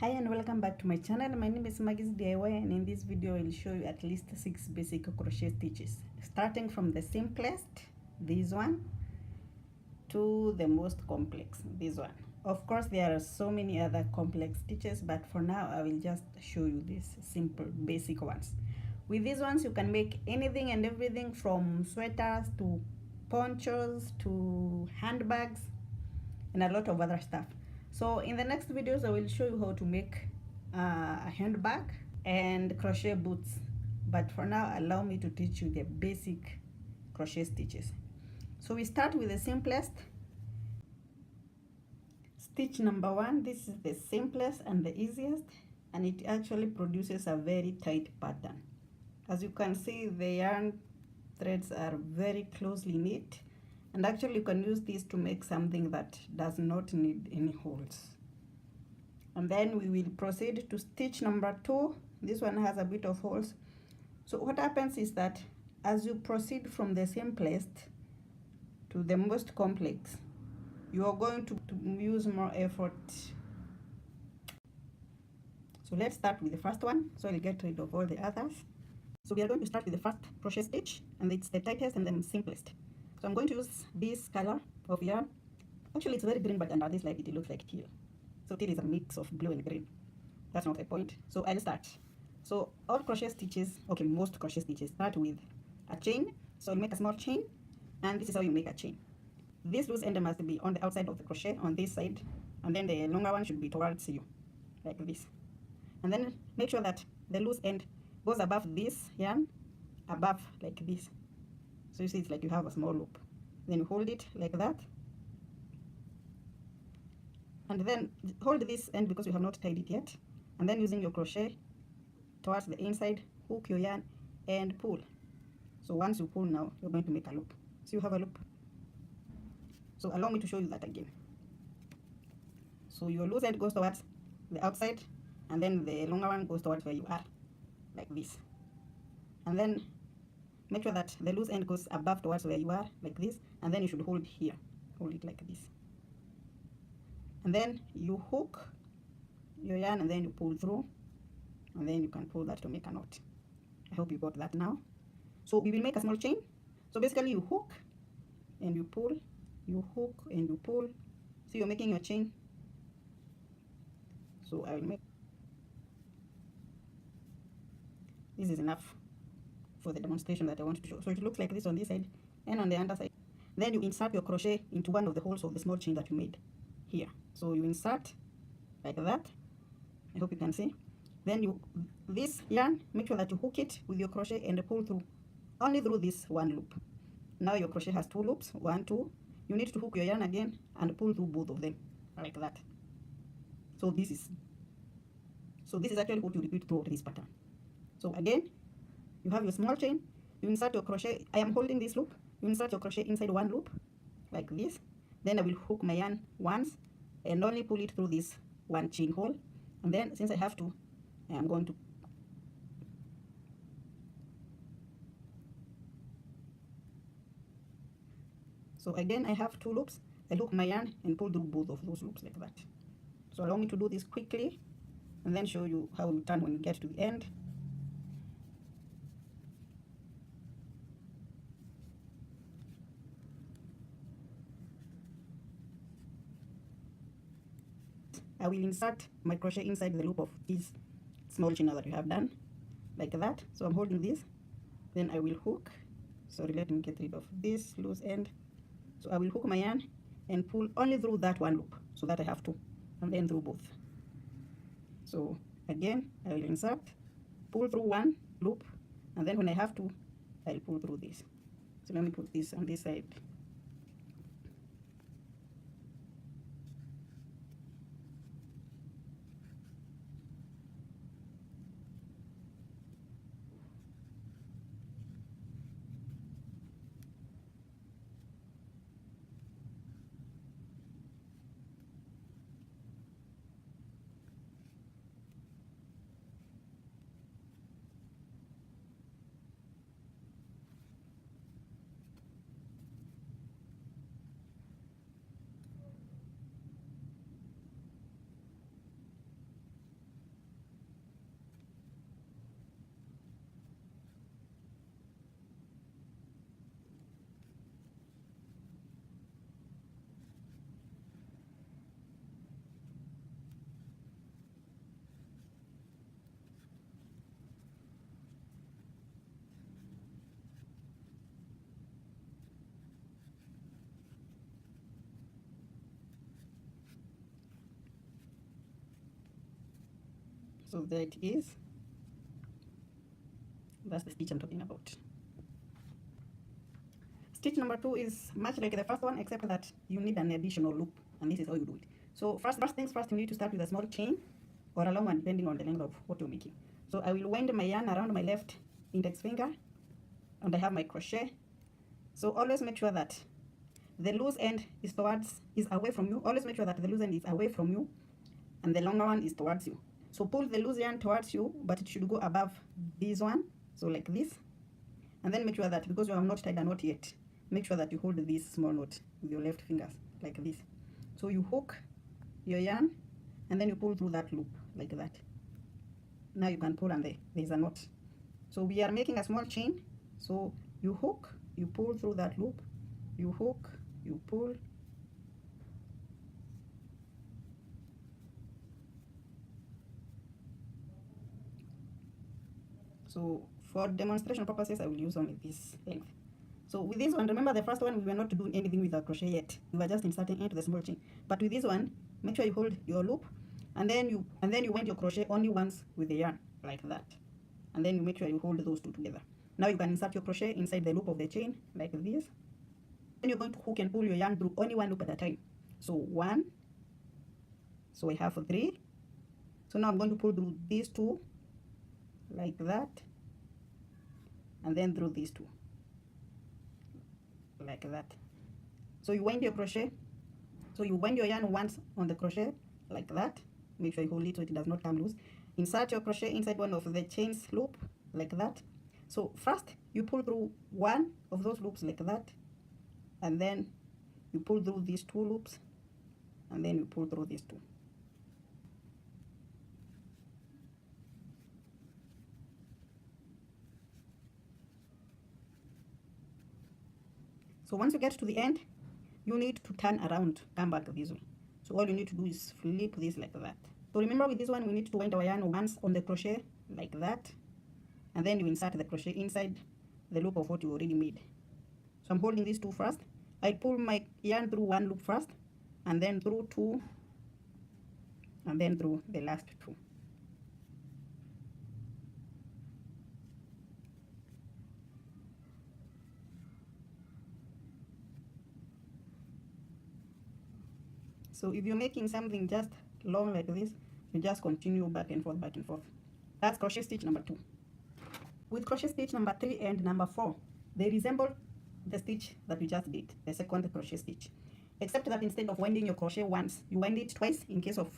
Hi and welcome back to my channel. My name is Maggie's DIY, and in this video I will show you at least 6 basic crochet stitches, starting from the simplest, this one, to the most complex, this one. Of course there are so many other complex stitches, but for now I will just show you these simple basic ones. With these ones you can make anything and everything, from sweaters to ponchos to handbags and a lot of other stuff. So in the next videos I will show you how to make a handbag and crochet boots, but for now allow me to teach you the basic crochet stitches. So we start with the simplest. Stitch number 1, this is the simplest and the easiest, and it actually produces a very tight pattern. As you can see, the yarn threads are very closely knit, and actually you can use this to make something that does not need any holes. And then we will proceed to stitch number 2. This one has a bit of holes. So what happens is that as you proceed from the simplest to the most complex, you are going to use more effort. So let's start with the first one, so I'll get rid of all the others. So we are going to start with the first crochet stitch, and it's the tightest and the simplest. So I'm going to use this color of yarn. Actually it's very green, but under this light it looks like teal. So teal is a mix of blue and green. That's not the point. So I'll start. So all crochet stitches, okay, most crochet stitches start with a chain. So you make a small chain, and this is how you make a chain. This loose end must be on the outside of the crochet on this side, and then the longer one should be towards you, like this. And then make sure that the loose end goes above this yarn, above, like this. So you see it's like you have a small loop. Then you hold it like that, and then hold this end because you have not tied it yet, and then using your crochet towards the inside, hook your yarn and pull. So once you pull, now you're going to make a loop. So you have a loop. So allow me to show you that again. So your loose end goes towards the outside, and then the longer one goes towards where you are, like this. And then make sure that the loose end goes above towards where you are, like this, and then you should hold here, hold it like this. And then you hook your yarn, and then you pull through, and then you can pull that to make a knot. I hope you got that now. So we will make a small chain. So basically you hook and you pull, you hook and you pull. So you're making your chain. So I will make, this is enough for the demonstration that I want to show. So it looks like this on this side and on the underside. Then you insert your crochet into one of the holes of the small chain that you made here. So you insert like that. I hope you can see. Then you, this yarn, make sure that you hook it with your crochet and pull through, only through this one loop. Now your crochet has 2 loops, 1, 2. You need to hook your yarn again and pull through both of them like that. So this is actually what you repeat throughout this pattern. So again, you have your small chain, you insert your crochet. I am holding this loop. You insert your crochet inside one loop like this. Then I will hook my yarn once and only pull it through this one chain hole. And then since I have to, I am going to so again I have 2 loops. I hook my yarn and pull through both of those loops like that. So allow me to do this quickly and then show you how you turn when you get to the end. I will insert my crochet inside the loop of this small chain that you have done, like that. So I'm holding this, then I will hook. Sorry, let me get rid of this loose end. So I will hook my yarn and pull only through that one loop, so that I have 2, and then through both. So again, I will insert, pull through one loop, and then when I have to, I'll pull through this. So let me put this on this side. So there it is. That's the stitch I'm talking about. Stitch number 2 is much like the first one, except that you need an additional loop, and this is how you do it. So first things first, you need to start with a small chain or a long one, depending on the length of what you're making. So I will wind my yarn around my left index finger, and I have my crochet. So always make sure that the loose end is away from you. Always make sure that the loose end is away from you, and the longer one is towards you. So pull the loose yarn towards you, but it should go above this one, so like this. And then make sure that, because you have not tied a knot yet, make sure that you hold this small knot with your left fingers, like this. So you hook your yarn, and then you pull through that loop, like that. Now you can pull, and there's a knot. So we are making a small chain. So you hook, you pull through that loop, you hook, you pull. So for demonstration purposes, I will use only this length. So with this one, remember the first one, we were not doing anything with our crochet yet. We were just inserting into the small chain. But with this one, make sure you hold your loop, and then you wind your crochet only once with the yarn, like that. And then you make sure you hold those two together. Now you can insert your crochet inside the loop of the chain, like this. Then you're going to hook and pull your yarn through only one loop at a time. So 1, so I have 3. So now I'm going to pull through these 2, like that, and then through these 2, like that. So you wind your crochet, so you wind your yarn once on the crochet, like that. Make sure you hold it so it does not come loose. Insert your crochet inside one of the chains loop, like that. So first you pull through one of those loops, like that, and then you pull through these 2 loops, and then you pull through these 2. So once you get to the end, you need to turn around, come back this way. So all you need to do is flip this like that. So remember, with this one, we need to wind our yarn once on the crochet, like that, and then you insert the crochet inside the loop of what you already made. So I'm holding these 2 first. I pull my yarn through 1 loop first, and then through 2, and then through the last 2. So if you're making something just long like this, you just continue back and forth, back and forth. That's crochet stitch number 2. With crochet stitch number 3 and number 4, they resemble the stitch that we just did, the second crochet stitch, except that instead of winding your crochet once, you wind it twice in case of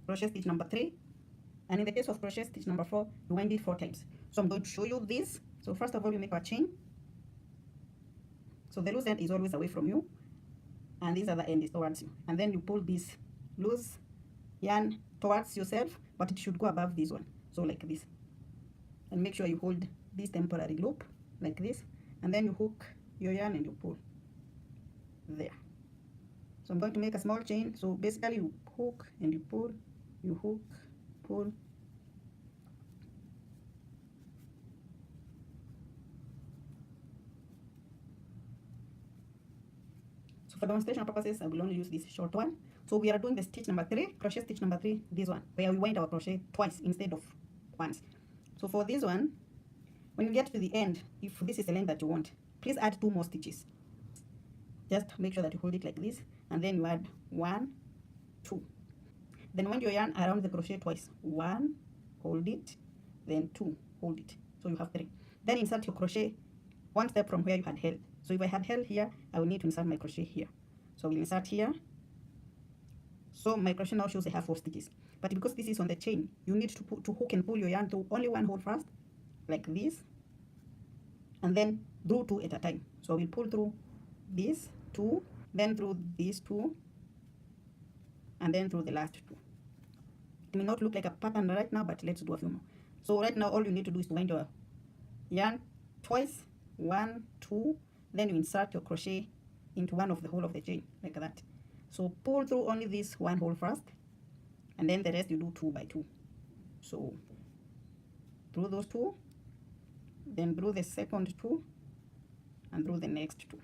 crochet stitch number 3, and in the case of crochet stitch number 4, you wind it 4 times. So I'm going to show you this. So first of all, you make a chain. So the loose end is always away from you, and this other end is towards you, and then you pull this loose yarn towards yourself, but it should go above this one, so like this. And make sure you hold this temporary loop like this, and then you hook your yarn and you pull there. So I'm going to make a small chain. So basically you hook and you pull, you hook, pull. So for demonstration purposes, I will only use this short one. So we are doing the stitch number 3, crochet stitch number 3, this one, where we wind our crochet twice instead of once. So for this one, when you get to the end, if this is the length that you want, please add 2 more stitches. Just make sure that you hold it like this, and then you add 1, 2. Then wind your yarn around the crochet twice. 1, hold it, then 2, hold it. So you have 3. Then insert your crochet 1 step from where you had held. So if I had held here, I will need to insert my crochet here. So we'll insert here. So my crochet now shows I have 4 stitches. But because this is on the chain, you need to hook and pull your yarn through only 1 hole first, like this, and then do 2 at a time. So we'll pull through these 2, then through these 2, and then through the last 2. It may not look like a pattern right now, but let's do a few more. So right now, all you need to do is to wind your yarn twice, 1, 2, then you insert your crochet into one of the hole of the chain, like that. So pull through only this 1 hole first, and then the rest you do 2 by 2. So through those 2, then through the second 2, and through the next 2.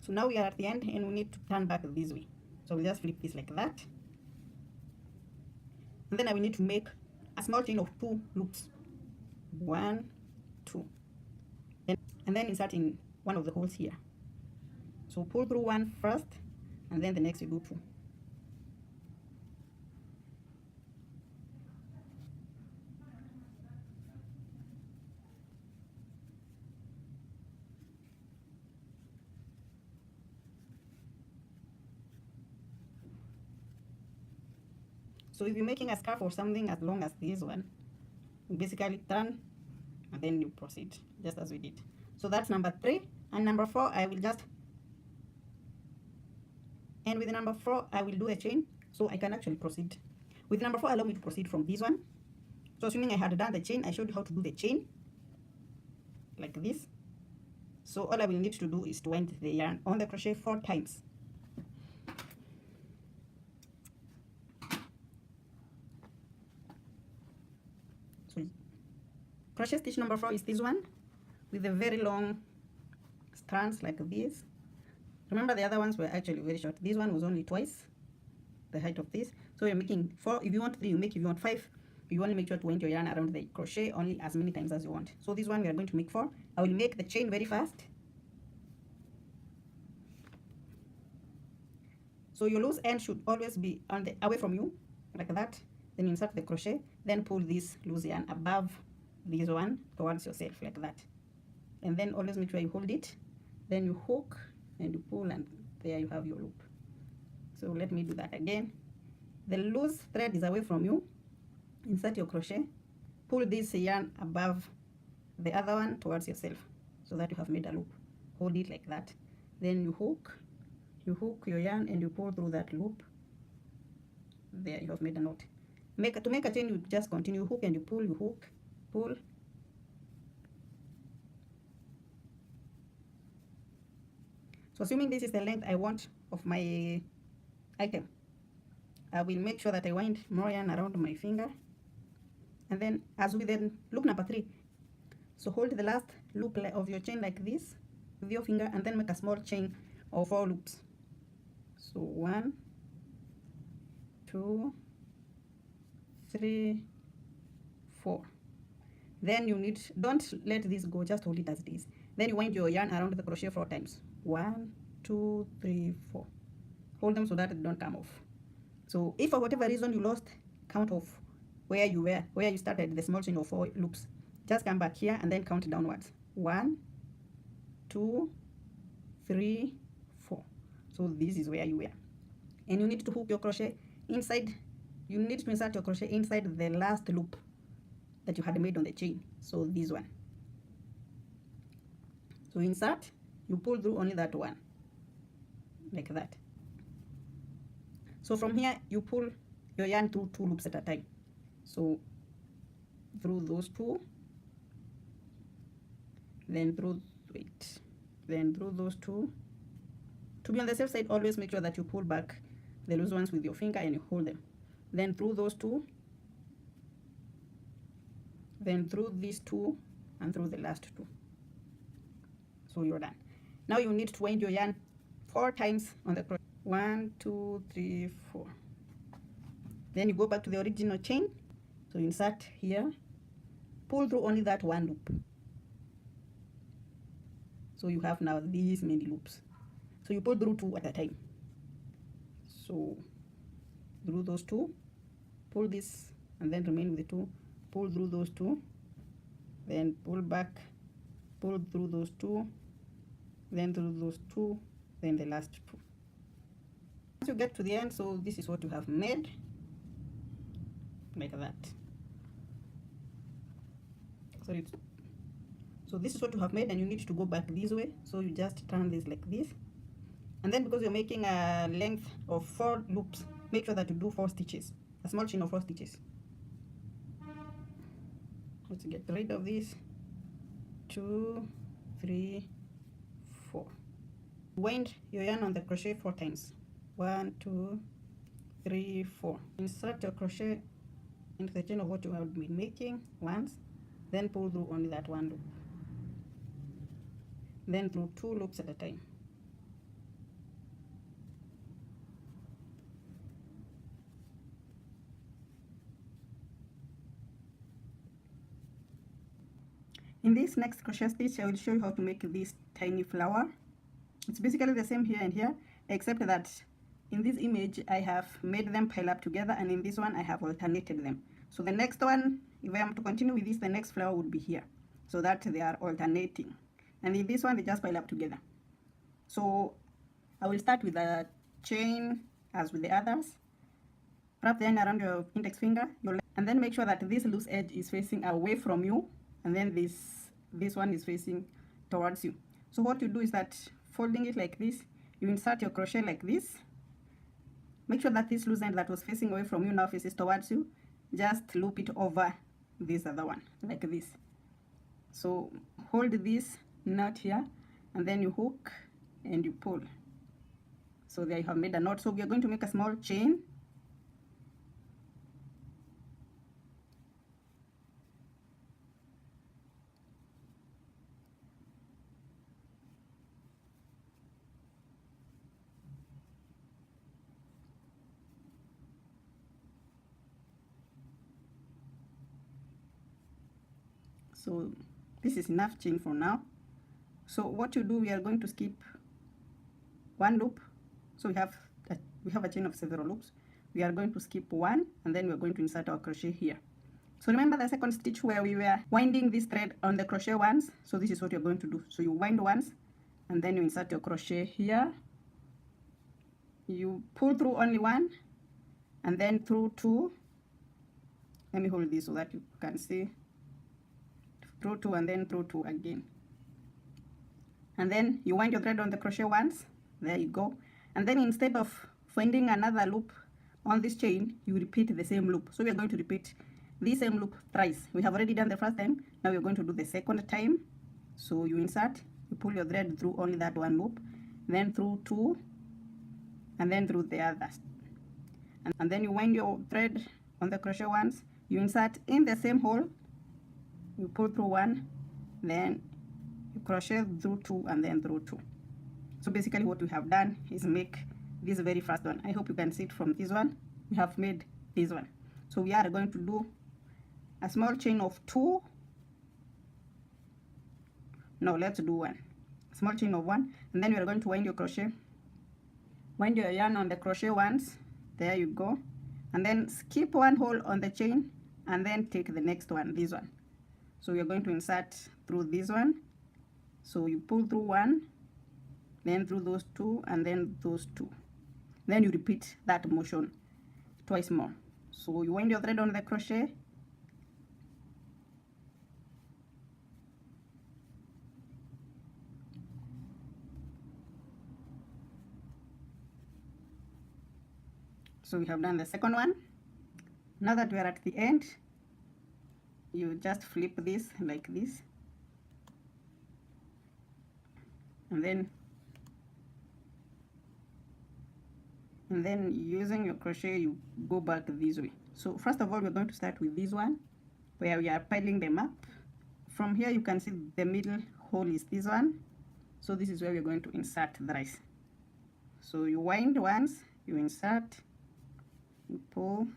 So now we are at the end and we need to turn back this way. So we'll just flip this like that. And then I will need to make a small chain of 2 loops. 1, 2. And then insert in one of the holes here. So pull through one first, and then the next you do 2. So if you're making a scarf or something as long as this one, you basically turn and then you proceed just as we did. So that's number 3. And number 4, I will just, and with number 4 I will do a chain, so I can actually proceed. With number 4, allow me to proceed from this one. So assuming I had done the chain, I showed you how to do the chain like this. So all I will need to do is to wind the yarn on the crochet 4 times. So crochet stitch number 4 is this one with a very long strands like this. Remember the other ones were actually very short. This one was only twice the height of this. So you're making 4. If you want 3, you make. If you want 5, you only make sure to wind your yarn around the crochet only as many times as you want. So this one we are going to make 4. I will make the chain very fast. So your loose end should always be on the away from you, like that. Then you insert the crochet, then pull this loose yarn above this one towards yourself like that. And then always make sure you hold it. Then you hook and you pull, and there you have your loop. So let me do that again. The loose thread is away from you. Insert your crochet, pull this yarn above the other one towards yourself so that you have made a loop. Hold it like that. Then you hook your yarn and you pull through that loop. There you have made a knot. To make a chain, you just continue hook and you pull, you hook, pull. So assuming this is the length I want of my item, I will make sure that I wind more yarn around my finger. And then as with the loop number 3, so hold the last loop of your chain like this with your finger, and then make a small chain of 4 loops. So 1, 2, 3, 4. Then you need, don't let this go, just hold it as it is. Then you wind your yarn around the crochet 4 times. 1, 2, 3, 4. Hold them so that they don't come off. So if for whatever reason you lost count of where you started the small chain of 4 loops, just come back here and then count downwards. 1, 2, 3, 4. So this is where you were. And you need to hook your crochet inside. You need to insert your crochet inside the last loop that you had made on the chain. So this one. So insert, you pull through only that one, like that. So from here you pull your yarn through 2 loops at a time. So through those 2, then through those 2. To be on the safe side, always make sure that you pull back the loose ones with your finger and you hold them. Then through those 2, then through these 2, and through the last 2. So you're done. Now you need to wind your yarn 4 times on the crochet. 1, 2, 3, 4. Then you go back to the original chain. So insert here, pull through only that 1 loop. So you have now these many loops. So you pull through 2 at a time. So through those 2, pull this and then remain with the 2, pull through those 2, then pull back, pull through those 2, then through those 2, then the last 2. Once you get to the end, so this is what you have made, like that. So this is what you have made, and you need to go back this way. So you just turn this like this, and then because you're making a length of 4 loops, make sure that you do 4 stitches, a small chain of 4 stitches. Let's get rid of this. 2, 3, 4. Wind your yarn on the crochet 4 times. 1, 2, 3, 4. Insert your crochet into the chain of what you have been making once, then pull through only that 1 loop, then through 2 loops at a time. In this next crochet stitch, I will show you how to make this tiny flower. It's basically the same here and here, except that in this image I have made them pile up together, and in this one I have alternated them. So the next one, if I am to continue with this, the next flower would be here, so that they are alternating. And in this one they just pile up together. So I will start with a chain as with the others. Wrap the yarn around your index finger, and then make sure that this loose edge is facing away from you, and then this one is facing towards you. So what you do is that, folding it like this, you insert your crochet like this. Make sure that this loose end that was facing away from you now faces towards you. Just loop it over this other one like this. So hold this knot here, and then you hook and you pull. So there you have made a knot. So we are going to make a small chain. So this is enough chain for now. So what you do, we are going to skip one loop. So we have a chain of several loops. We are going to skip one, and then we are going to insert our crochet here. So remember the second stitch where we were winding this thread on the crochet ones? So this is what you're going to do. So you wind once, and then you insert your crochet here. You pull through only one, and then through two. Let me hold this so that you can see. Through two, and then through two again. And then you wind your thread on the crochet once. There you go. And then instead of finding another loop on this chain, you repeat the same loop. So we are going to repeat the same loop thrice. We have already done the first time. Now we're going to do the second time. So you insert, you pull your thread through only that one loop, then through two, and then through the others. And then you wind your thread on the crochet once. You insert in the same hole. You pull through one, then you crochet through two, and then through two. So basically what we have done is make this very first one. I hope you can see it from this one. We have made this one. So we are going to do a small chain of two. No, let's do one. Small chain of one, and then we are going to wind your crochet. Wind your yarn on the crochet once. There you go. And then skip one hole on the chain, and then take the next one, this one. So we are going to insert through this one. So you pull through one, then through those two, and then those two. Then you repeat that motion twice more. So you wind your thread on the crochet. So we have done the second one. Now that we are at the end, you just flip this like this, and then using your crochet you go back this way. So first of all, we're going to start with this one where we are piling them up. From here you can see the middle hole is this one. So this is where we're going to insert the rice. So you wind once, you insert, you pull,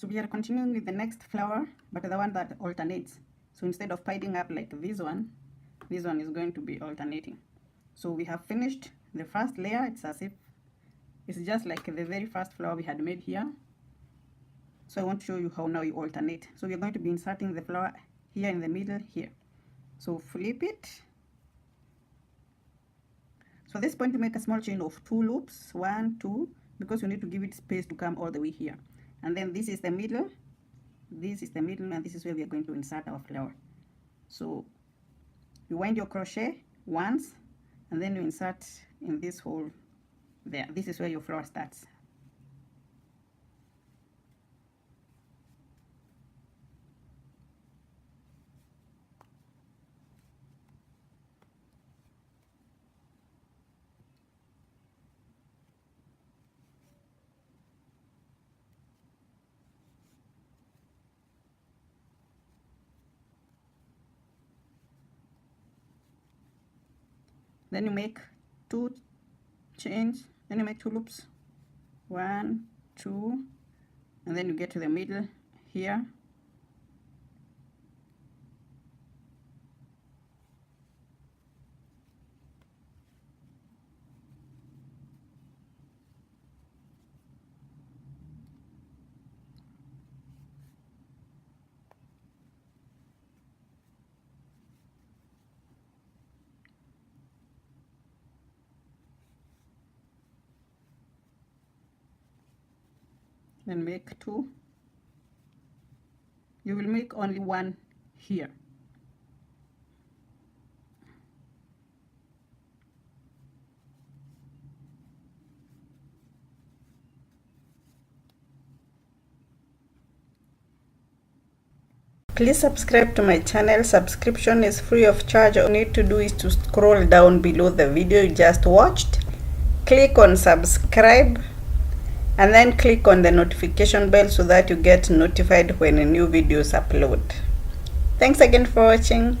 So we are continuing with the next flower, but the one that alternates. So instead of piling up like this one is going to be alternating. So we have finished the first layer. It's as if it's just like the very first flower we had made here. So I want to show you how now you alternate. So we are going to be inserting the flower here in the middle here. So flip it. So at this point you make a small chain of 2 loops, 1, 2, because you need to give it space to come all the way here. And then this is the middle, this is the middle, and this is where we are going to insert our flower. So you wind your crochet once, and then you insert in this hole there. This is where your flower starts. Then you make 2 chains, then you make 2 loops, 1, 2, and then you get to the middle here. Then make 2. You will make only 1 here. Please subscribe to my channel. Subscription is free of charge. All you need to do is to scroll down below the video you just watched, click on subscribe, and then click on the notification bell so that you get notified when new videos upload. Thanks again for watching.